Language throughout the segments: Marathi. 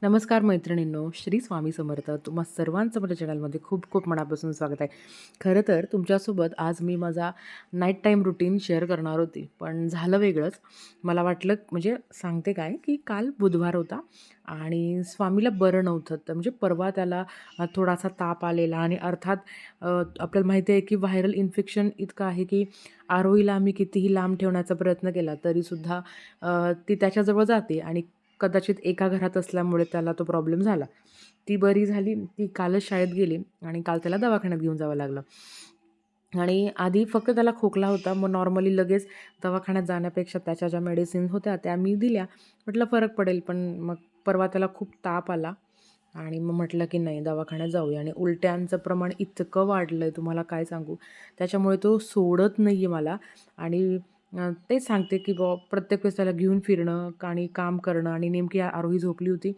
नमस्कार मैत्रिणींनो, श्री स्वामी समर्थ. तुम्हा सर्वांचं माझ्या चॅनलमध्ये खूप खूप मनापासून स्वागत आहे. खरं तर तुमच्यासोबत आज मी माझा नाईट टाईम रुटीन शेअर करणार होती, पण झालं वेगळंच. मला वाटलं म्हणजे सांगते काय, की काल बुधवार होता आणि स्वामीला बरं नव्हतं. तर म्हणजे परवा त्याला थोडासा ताप आलेला आणि अर्थात आपल्याला माहिती आहे, की व्हायरल इन्फेक्शन इतकं आहे, की आरोहीला आम्ही कितीही लांब ठेवण्याचा प्रयत्न केला, तरीसुद्धा ती त्याच्याजवळ जाते आणि कदाचित एका घरात असल्यामुळे त्याला तो प्रॉब्लेम झाला. ती बरी झाली, ती कालच शाळेत गेली आणि काल त्याला दवाखान्यात घेऊन जावं लागलं. आणि आधी फक्त त्याला खोकला होता. मग नॉर्मली लगेच दवाखान्यात जाण्यापेक्षा त्याच्या ज्या मेडिसिन होत्या त्या मी दिल्या. म्हटलं फरक पडेल. पण मग परवा त्याला खूप ताप आला आणि मग म्हटलं की नाही दवाखान्यात जाऊया आणि उलट्यांचं प्रमाण इतकं वाढलं आहे तुम्हाला काय सांगू. त्याच्यामुळे तो सोडत नाही आहे मला आणि तेच सांगते की प्रत्येक वेळेस त्याला घेऊन फिरणं आणि काम करणं आणि नेमकी आरोही झोपली होती.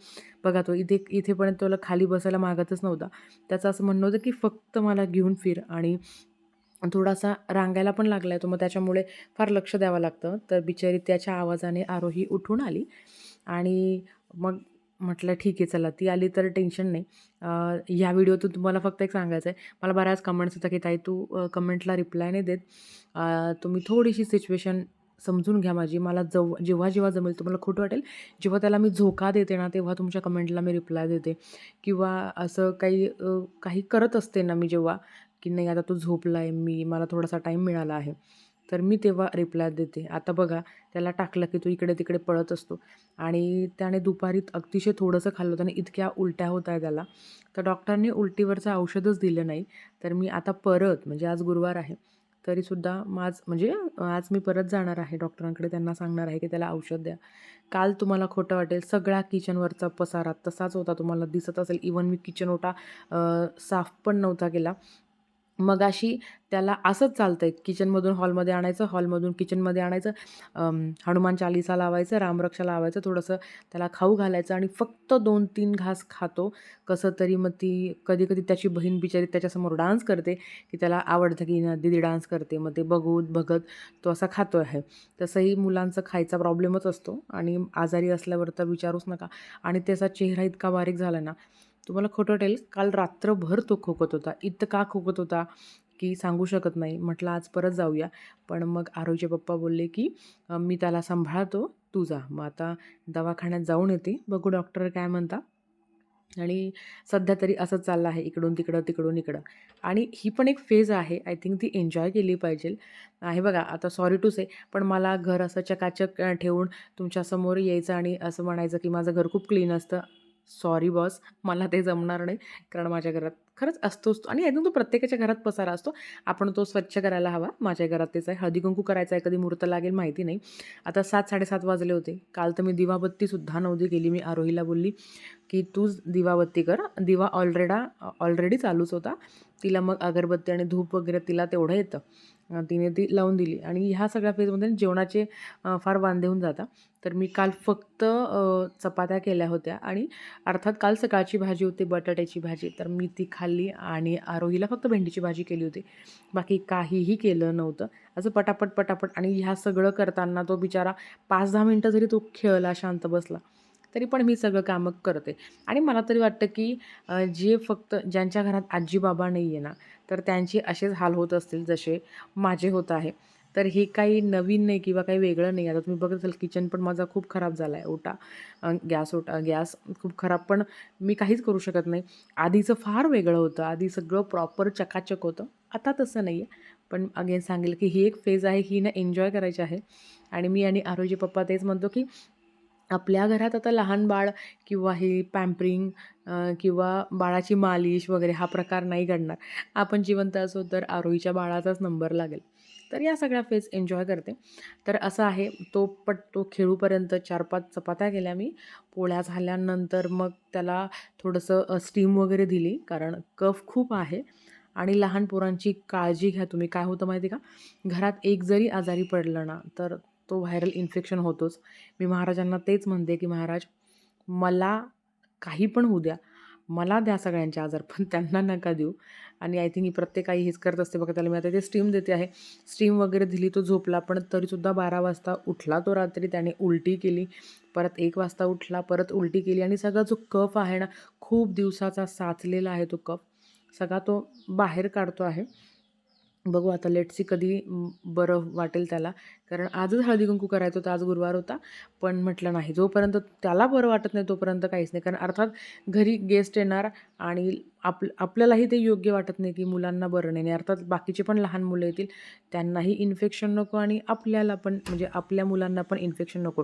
बघा तो इथे पण त्याला खाली बसायला मागतच नव्हता. त्याचं असं म्हणणं होतं की फक्त मला घेऊन फिर आणि थोडासा रांगायला पण लागला आहे तो. मग त्याच्यामुळे फार लक्ष द्यावं लागतं. तर बिचारी त्याच्या आवाजाने आरोही उठून आली आणि मग म्हटलं ठीक आहे चला ती आली तर टेन्शन नाही. ह्या व्हिडिओतून तुम्हाला फक्त एक सांगायचं आहे. मला बऱ्याच कमेंट्स होत्या की ताई तू कमेंटला रिप्लाय नाही देत. तुम्ही थोडीशी सिच्युएशन समजून घ्या माझी. मला जेव्हा जमेल तुम्हाला खोटं वाटेल, जेव्हा त्याला मी झोका देते ना, तेव्हा तुमच्या कमेंटला मी रिप्लाय देते किंवा असं काही करत असते ना मी जेव्हा, की नाही आता तो झोपला आहे, मला थोडासा टाईम मिळाला आहे. तर मी तेव्हा रिप्लाय देते. आता बघा त्याला टाकलं की तो इकडे-तिकडे पळत असतो आणि त्याने दुपारी अतिशय थोडंसं खाल्लं होतं आणि इतक्या उलट्या होत आहेत त्याला. तर डॉक्टरने उलटीवरचं औषधच दिलं नाही. तर मी आता परत म्हणजे आज गुरुवार आहे, तरीसुद्धा म्हणजे आज मी परत जाणार आहे डॉक्टरांकडे. त्यांना सांगणार आहे की त्याला औषध द्या. काल तुम्हाला खोटं वाटेल सगळा किचनवरचा पसारा तसाच होता. तुम्हाला दिसत असेल इव्हन मी किचन ओटा साफ पण नव्हता केला. मगाशी त्याला असंच चालतंय किचनमधून हॉलमध्ये आणायचं, हॉलमधून किचनमध्ये आणायचं, हनुमान चालीसा लावायचं, रामरक्षा लावायचं, थोडंसं त्याला खाऊ घालायचं आणि फक्त 2-3 घास खातो. कसं तरी मग ती कधी-कधी त्याची बहीण बिचारी त्याच्यासमोर डान्स करते, की त्याला आवडतं की ना दीदी डान्स करते. मग ते बघत तो असा खातो आहे. तसंही मुलांचा खायचा प्रॉब्लेमच असतो आणि आजारी असल्यावर तर विचारूच नका आणि त्याचा चेहरा इतका बारीक झाला ना, तुम्हाला खोटं वाटेल, काल रात्रभर तो खोकत होता. इतका खोकत होता, की सांगू शकत नाही. म्हटलं आज परत जाऊया. पण मग आरोहीचे पप्पा बोलले, की "मी त्याला सांभाळतो, तू जा." मग आता दवाखान्यात जाऊन येते. बघू डॉक्टर काय म्हणतात. आणि सध्या तरी असंच चाललं आहे इकडून तिकडं, तिकडून इकडं. आणि ही पण एक फेज आहे. आय थिंक ती एन्जॉय केली पाहिजे. आहे बघा आता सॉरी टू से पण मला घर असं चकाचक ठेवून तुमच्यासमोर यायचं आणि असं म्हणायचं, की माझं घर खूप क्लीन असतं. सॉरी बॉस, मला ते जमणार नाही. कारण माझ्या घरात खरंच असतोच आणि आय थिंक तो प्रत्येकाच्या घरात पसारा असतो. आपण तो स्वच्छ करायला हवा. माझ्या घरात तेच आहे. हळदी-कुंकू करायचा आहे, कधी मुहूर्त लागेल माहिती नाही. आता 7:00-7:30 वाजले होते. काल तर मी दिवाबत्तीसुद्धा नव्हती केली. मी आरोहीला बोलली, की तूच दिवाबत्ती कर. दिवा ऑलरेडी चालूच होता. तिला मग अगरबत्ती आणि धूप वगैरे तिला तेवढं येतं. तिने ती लावून दिली आणि ह्या सगळ्या फेजमध्ये जेवणाचे फार वांदे होऊन जातात. तर मी काल फक्त चपात्या केल्या होत्या आणि अर्थात काल सकाळची भाजी होती बटाट्याची भाजी, तर मी ती खाल्ली आणि आरोहीला फक्त भेंडीची भाजी केली होती. बाकी काहीही केलं नव्हतं. असं पटापट आणि ह्या सगळं करताना तो बिचारा 5-10 मिनिटं जरी तो खेळला, शांत बसला, तरी पण मी सगळं कामं करते. आणि मला तरी वाटतं, की जे फक्त ज्यांच्या घरात आजी-बाबा नाही आहे ना, तर त्यांचे असेच हाल होत असतील जसे माझे होत आहे. तर हे काही नवीन नाही किंवा काही वेगळं नाही. आता तुम्ही बघत असाल किचन पण माझा खूप खराब झाला आहे. गॅस खूप खराब पण मी काहीच करू शकत नाही. आधीचं फार वेगळं होतं. आधी सगळं प्रॉपर चकाचक होतं. आता तसं नाही आहे. पण अगेन सांगेल, की ही एक फेज आहे, ही ना एन्जॉय करायची आहे. आणि मी आणि आरोहीचे पप्पा तेच म्हणतो, की आपल्या घरात आता लहान बाळ किंवा हे पॅम्परिंग किंवा बाळाची मालिश वगैरे हा प्रकार नाही घडणार. आपण जिवंत असू तर आरोहीच्या बाळाचाच नंबर लागेल. तर या सगळ्या फेज एन्जॉय करते. तर असं आहे तो खेळूपर्यंत 4-5 चपात्या केल्या मी. पोळ्या झाल्यानंतर मग त्याला थोडंसं स्टीम वगैरे दिली कारण कफ खूप आहे आणि लहान पोरांची काळजी घ्या तुम्ही. काय होतं माहिती आहे का? घरात एक जरी आजारी पडलं ना, तर तो व्हायरल इन्फेक्शन होतोच. मी महाराजांना तेच म्हणते, की महाराज मला काही पण होऊ द्या. मला द्या सगळ्यांचे आजार, पण त्यांना नका देऊ. आणि आय थिंक ही प्रत्येक आई हेच करत असते बघा. त्याला मी आता ते स्टीम देते आहे. स्टीम वगैरे दिली, तो झोपला. पण तरीसुद्धा 12 वाजता उठला तो रात्री. त्याने उलटी केली. परत 1 वाजता उठला, परत उलटी केली आणि सगळा जो कफ आहे ना, खूप दिवसाचा साचलेला आहे तो कफ, सगळा तो बाहेर काढतो आहे. बघू आता लेट्स सी कधी बरं वाटेल त्याला. कारण आजच हळदी-कुंकू करायचं होतं, आज गुरुवार होता. पण म्हटलं नाही, जोपर्यंत त्याला बरं वाटत नाही तोपर्यंत काहीच नाही. कारण अर्थात घरी गेस्ट येणार आणि आपल्यालाही ते योग्य वाटत नाही की मुलांना बरं नाही. आणि अर्थात बाकीचे पण लहान मुलं येतील, त्यांनाही इन्फेक्शन नको आणि आपल्याला पण म्हणजे आपल्या मुलांना पण इन्फेक्शन नको.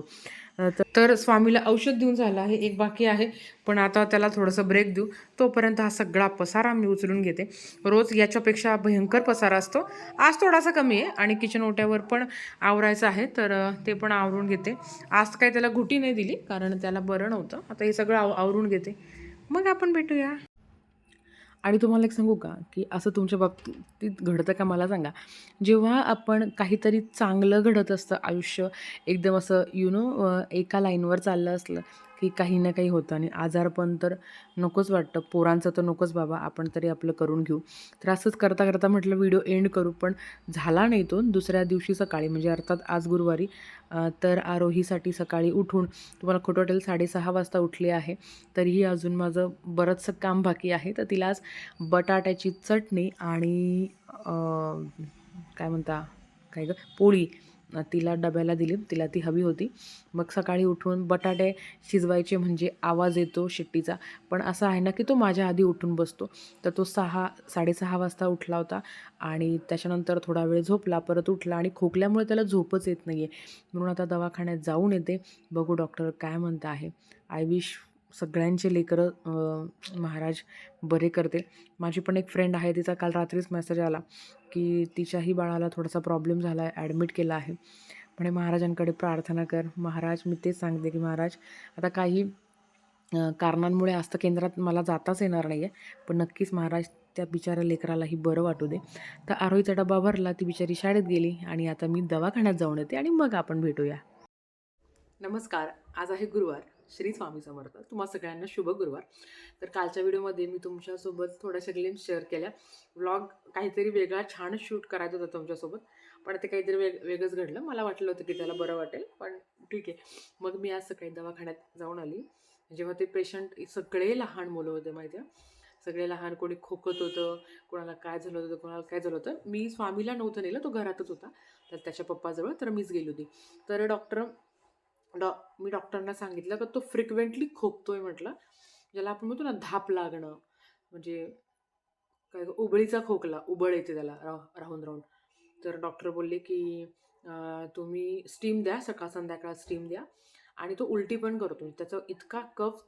तर स्वामीला औषध देऊन झालं आहे, एक बाकी आहे. पण आता त्याला थोडंसं ब्रेक देऊ. तोपर्यंत हा सगळा पसारा मी उचलून घेते. रोज याच्यापेक्षा भयंकर पसारा असतो. आज थोडासा कमी आहे आणि किचन ओट्यावर पण आवरायचं आहे, तर ते पण आवरून घेते. आज काही त्याला घुटी नाही दिली कारण त्याला बरं नव्हतं. आता हे सगळं आवरून घेते, मग आपण भेटूया. आणि तुम्हाला एक सांगू का, की असं तुमच्या बाबतीत घडतं का मला सांगा? जेव्हा आपण काहीतरी चांगलं घडत असतं आयुष्य, एकदम असं एका लाईनवर चाललं असलं, की काही ना काही होतं आणि आजारपण तर नकोच वाटतं. पोरांचं तर नकोच बाबा, आपण तरी आपलं करून घेऊ. तर असंच करता म्हटलं व्हिडिओ एंड करू, पण झाला नाही तो. दुसऱ्या दिवशी सकाळी म्हणजे अर्थात आज गुरुवारी, तर आरोहीसाठी सकाळी उठून, तुम्हाला खोटं वाटेल, 6:30 वाजता उठले आहे. तरीही अजून माझं बरंचसं काम बाकी आहे. तर तिला आज बटाट्याची चटणी आणि काय म्हणता, काय गं, पोळी तिला डब्याला दिली. तिला ती हवी होती. मग सकाळी उठून बटाटे शिजवायचे म्हणजे आवाज येतो शिट्टीचा. पण असं आहे ना, की तो माझ्या आधी उठून बसतो. तर तो 6:30 वाजता उठला होता आणि त्याच्यानंतर थोडा वेळ झोपला, परत उठला आणि खोकल्यामुळे त्याला झोपच येत नाही आहे. म्हणून आता दवाखान्यात जाऊन येते. बघू डॉक्टर काय म्हणता आहे. आय विश सगळ्यांचे लेकरं महाराज बरे करते. माझी पण एक फ्रेंड आहे, तिचा काल रात्रीच मेसेज आला, की तिच्याही बाळाला थोडासा प्रॉब्लेम झाला आहे, ॲडमिट केला आहे. म्हणे महाराजांकडे प्रार्थना कर. महाराज, मी तेच सांगते की महाराज, आता काही कारणांमुळे आस्था केंद्रात मला जाताच येणार नाही आहे. पण नक्कीच महाराज त्या बिचाऱ्या लेकरालाही बरं वाटू दे. तर आरोहीचा डबा भरला, ती बिचारी शाळेत गेली आणि आता मी दवाखान्यात जाऊन येते आणि मग आपण भेटूया. नमस्कार. आज आहे गुरुवार. श्री स्वामी समर्थ. तुम्हा सगळ्यांना शुभ गुरुवार. तर कालच्या व्हिडिओमध्ये मी तुमच्यासोबत थोड्याशा ग्लिम्स शेअर केल्या. व्लॉग काहीतरी वेगळा छान शूट करायचा होता तुमच्यासोबत, पण ते काहीतरी वेगळंच घडलं. मला वाटलं होतं की त्याला बरं वाटेल, पण ठीक आहे. मग मी आज सकाळी दवाखान्यात जाऊन आली. जेव्हा ते पेशंट सगळे लहान मुलं होते माहिती आहे. सगळे लहान, कोणी खोकत होतं, कोणाला काय झालं होतं, कोणाला काय झालं होतं. मी स्वामीला नव्हतं नेलं, तो घरातच होता. तर त्याच्या पप्पाजवळ, तर मीच गेली होती. तर मी डॉक्टरांना सांगितलं, की तो फ्रिक्वेंटली खोकतोय म्हटलं. ज्याला आपण म्हणतो ना धाप लागणं, म्हणजे काय उबळीचा खोकला, उबळ येते त्याला राहून. तर डॉक्टर बोलले, की तुम्ही स्टीम द्या, सकाळ संध्याकाळ स्टीम द्या. आणि तो उलटी पण करतो. त्याचा इतका कफ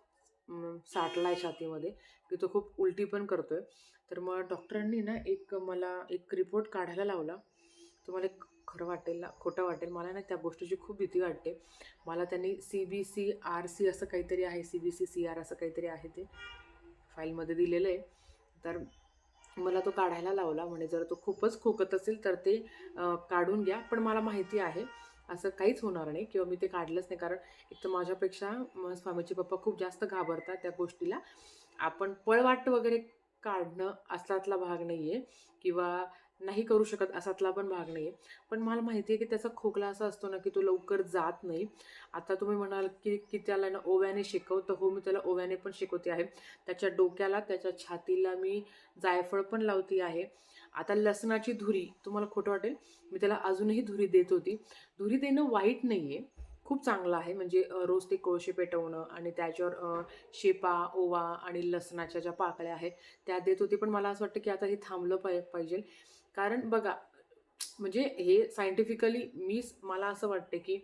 साठलाय छातीमध्ये, की तो खूप उलटी पण करतोय. तर मग डॉक्टरांनी ना मला एक रिपोर्ट काढायला लावला. तुम्हाला एक खरं वाटेल ना, खोटं वाटेल, मला ना त्या गोष्टीची खूप भीती वाटते. मला त्यांनी CBC-RC असं काहीतरी आहे, CBC-CR असं काहीतरी आहे, ते फाईलमध्ये दिलेलं आहे. तर मला तो काढायला लावला. म्हणे जर तो खूपच खोकत असेल तर ते काढून घ्या. पण मला माहिती आहे असं काहीच होणार नाही, किंवा मी ते काढलंच नाही. कारण एक तर माझ्यापेक्षा स्वामीचे पप्पा खूप जास्त घाबरतात त्या गोष्टीला. आपण पळवाट वगैरे काढणं असातला भाग नाही आहे, किंवा नाही करू शकत असातला पण भाग नाही आहे. पण मला माहिती आहे की त्याचा खोकला असा असतो ना, की तो लवकर जात नाही. आता तुम्ही म्हणाल की त्याला ना ओव्याने शिकव, तर हो, मी त्याला ओव्याने पण शिकवते आहे. त्याच्या डोक्याला, त्याच्या छातीला मी जायफळ पण लावती आहे. आता लसणाची धुरी, तुम्हाला खोटं वाटेल, मी त्याला अजूनही धुरी देत होती. धुरी देणं वाईट नाही आहे, खूप चांगलं आहे. म्हणजे रोज ते कोळसे पेटवणं आणि त्याच्यावर शेपा, ओवा आणि लसणाच्या ज्या पाकळ्या आहेत त्या देत होती. पण मला असं वाटतं की आता हे थांबलं पाहिजे. कारण बघा, म्हणजे हे सायंटिफिकली मला असं वाटते की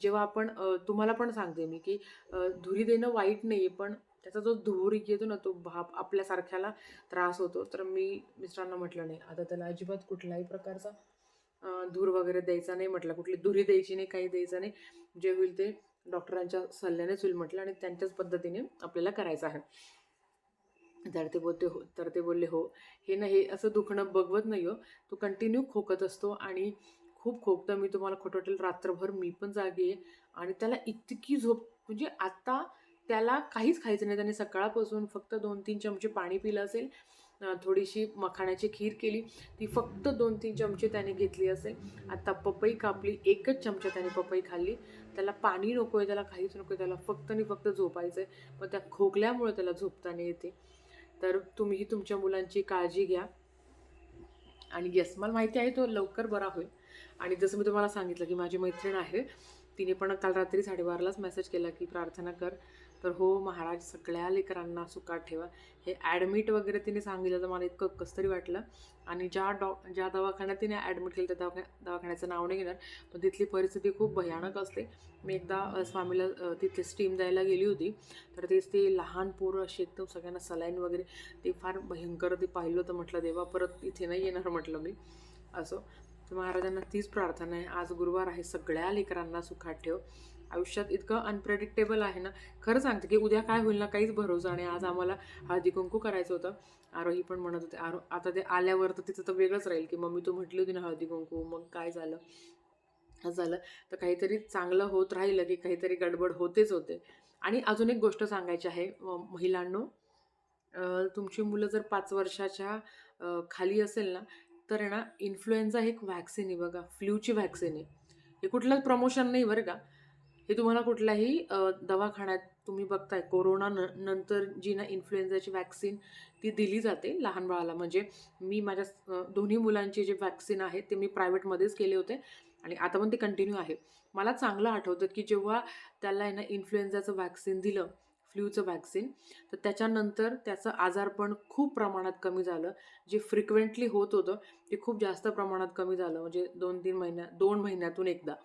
जेव्हा आपण तुम्हाला पण सांगते मी की धुरी देणं वाईट नाही आहे, पण त्याचा जो धूर येतो ना, तो भाप आपल्यासारख्याला त्रास होतो. तर मी मिस्टरांना म्हटलं नाही, आता त्याला अजिबात कुठल्याही प्रकारचा धूर वगैरे द्यायचा नाही म्हटलं, कुठली धुरी द्यायची नाही, काही द्यायचं नाही. जे होईल ते डॉक्टरांच्या सल्ल्यानेच होईल म्हटलं, आणि त्यांच्याच पद्धतीने आपल्याला करायचं आहे. तर ते बोलले हो. हे असं दुखणं बघवत नाही हो, तो कंटिन्यू खोकत असतो आणि खूप खोकतं. मी तुम्हाला खोटं वाटेल, रात्रभर मी पण जागी आहे आणि त्याला इतकी झोप, म्हणजे आता त्याला काहीच खायचं नाही. त्याने सकाळपासून फक्त 2-3 चमचे पाणी पिलं असेल, थोडीशी मखाण्याची खीर केली, ती फक्त 2-3 चमचे त्याने घेतली असेल. आता पपई कापली, 1च चमचा त्याने पपई खाल्ली. त्याला पाणी नको आहे, त्याला काहीच नको आहे, त्याला फक्त आणि फक्त झोपायचं आहे. मग त्या खोकल्यामुळे त्याला झोपता नाही येते. तर तुम्हीही तुमच्या मुलांची काळजी घ्या. आणि येस, मला माहिती आहे तो लवकर बरा होईल. आणि जसं मी तुम्हाला सांगितलं की माझी मैत्रीण आहे, तिने पण काल रात्री 12:30लाच मेसेज केला की प्रार्थना कर. तर हो महाराज, सगळ्या लेकरांना सुखात ठेवा. हे ॲडमिट वगैरे तिने सांगितलं तर मला इतकं कसं तरी वाटलं. आणि ज्या दवाखान्यात तिने ॲडमिट केलं त्या दवाखान्याचं नाव नाही घेणार, पण तिथली परिस्थिती खूप भयानक असते. मी एकदा स्वामीला तिथे स्टीम द्यायला गेली होती, तर तेच ते लहान पोरं अशी एकदम सगळ्यांना सलाईन वगैरे, ते फार भयंकर ते पाहिलं होतं. म्हटलं देवा परत इथे नाही येणार म्हटलं मी. असं तर महाराजांना तीच प्रार्थना आहे. आज गुरुवार आहे, सगळ्या लेकरांना सुखात ठेव. आयुष्यात इतकं अनप्रेडिक्टेबल आहे ना, खरं सांगते की उद्या काय होईल ना काहीच भरोसा नाही. आज आम्हाला हळदी कुंकू करायचं होतं. आरोही पण म्हणत होते, आता ते आल्यावर तर तिचं तर वेगळंच राहील की मम्मी तू म्हटली होती ना हळदी कुंकू, मग काय झालं झालं. तर काहीतरी चांगलं होत राहिलं की काहीतरी गडबड होतेच होते. आणि अजून एक गोष्ट सांगायची आहे महिलांनो, तुमची मुलं जर 5 वर्षाच्या खाली असेल ना, तर आहे ना इन्फ्लुएन्झा हे एक व्हॅक्सिन आहे बघा, फ्लूची व्हॅक्सिन आहे. हे कुठलंच प्रमोशन नाही बरं का. हे तुम्हाला कुठल्याही दवाखान्यात तुम्ही बघताय, कोरोना नंतर जी ना इन्फ्लुएन्झाची व्हॅक्सिन ती दिली जाते लहान बाळाला. म्हणजे मी माझ्या दोन्ही मुलांची जे व्हॅक्सिन आहे ते मी प्रायव्हेटमध्येच केले होते आणि आता पण ते कंटिन्यू आहे. मला चांगलं आठवतं की जेव्हा त्याला आहे ना इन्फ्लुएन्झाचं व्हॅक्सिन दिलं, फ्लूचं व्हॅक्सिन, तर त्याच्यानंतर त्याचं आजारपण खूप प्रमाणात कमी झालं. जे फ्रिक्वेंटली होत होतं ते खूप जास्त प्रमाणात कमी झालं. म्हणजे 2 महिन्यातून एकदा.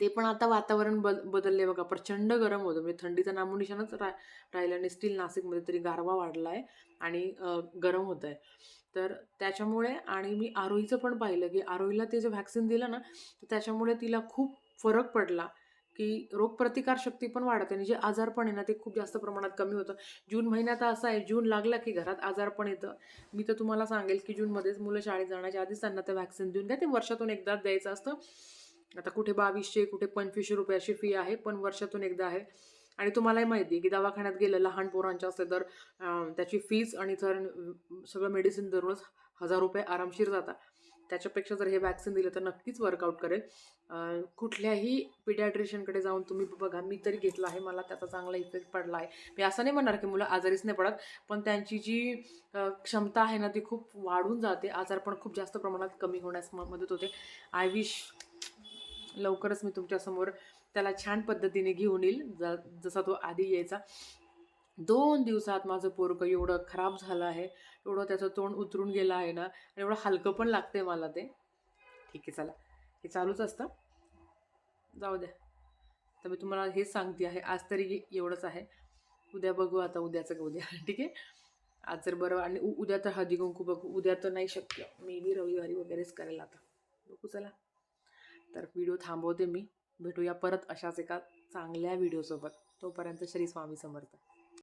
ते पण आता वातावरण बदलले बघा. प्रचंड गरम होतं. म्हणजे थंडीचं नामोनिशाणच राहिलं नाही. स्टील नाशिकमध्ये तरी गारवा वाढला आहे आणि गरम होत आहे. तर त्याच्यामुळे आणि मी आरोहीचं पण पाहिलं की आरोहीला ते जे व्हॅक्सिन दिलं ना, तर त्याच्यामुळे तिला खूप फरक पडला की रोगप्रतिकारशक्ती पण वाढते आणि जे आजारपण आहे ना, ते खूप जास्त प्रमाणात कमी होतं. जून महिन्यात असा आहे, जून लागला की घरात आजारपण येतं. मी तर तुम्हाला सांगेल की जूनमध्येच मुलं शाळेत जाण्याच्या आधीच त्यांना ते व्हॅक्सिन देऊन द्या. ते वर्षातून एकदाच द्यायचं असतं. आता कुठे 2200 कुठे 2500 रुपयाची फी आहे, पण वर्षातून एकदा आहे. आणि तुम्हालाही माहिती आहे की दवाखान्यात गेलं लहान पोरांच्या असते तर त्याची फीस आणि तर सगळं मेडिसिन दररोज 1000 रुपये आरामशीर जातात. त्याच्यापेक्षा जर हे व्हॅक्सिन दिलं तर नक्कीच वर्कआउट करेल. कुठल्याही पिडियाट्रिशियनकडे जाऊन तुम्ही बघा, मी तरी घेतला आहे, मला त्याचा चांगला इफेक्ट पडला आहे. मी असं नाही म्हणणार की मुलं आजारीच नाही पडत, पण त्यांची जी क्षमता आहे ना ती खूप वाढून जाते. आजारपण खूप जास्त प्रमाणात कमी होण्यास मदत होते. आय विश लवकरच मी तुमच्यासमोर त्याला छान पद्धतीने घेऊन येईल, जसा तो आधी यायचा. 2 दिवसात माझं पोरगं एवढं खराब झालं आहे, एवढं त्याचं तोंड उतरून गेलं आहे ना, आणि एवढं हलकं पण लागतंय मला ते. ठीक आहे चला, हे चालूच असतं. जाऊ द्या. तर मी तुम्हाला हेच सांगते आहे, आज तरी एवढंच आहे. उद्या बघू, आता उद्याचं उद्या. ठीक आहे. आज जर बरं, आणि उद्या तर हळदी कुंकू बघू. उद्या तर नाही शक्य, मे बी रविवारी वगैरेच करेल आता. बघू चला. तर व्हिडिओ थांबवते मी. भेटूया परत अशाच एका चांगल्या व्हिडिओसोबत. तोपर्यंत श्री स्वामी समर्थ.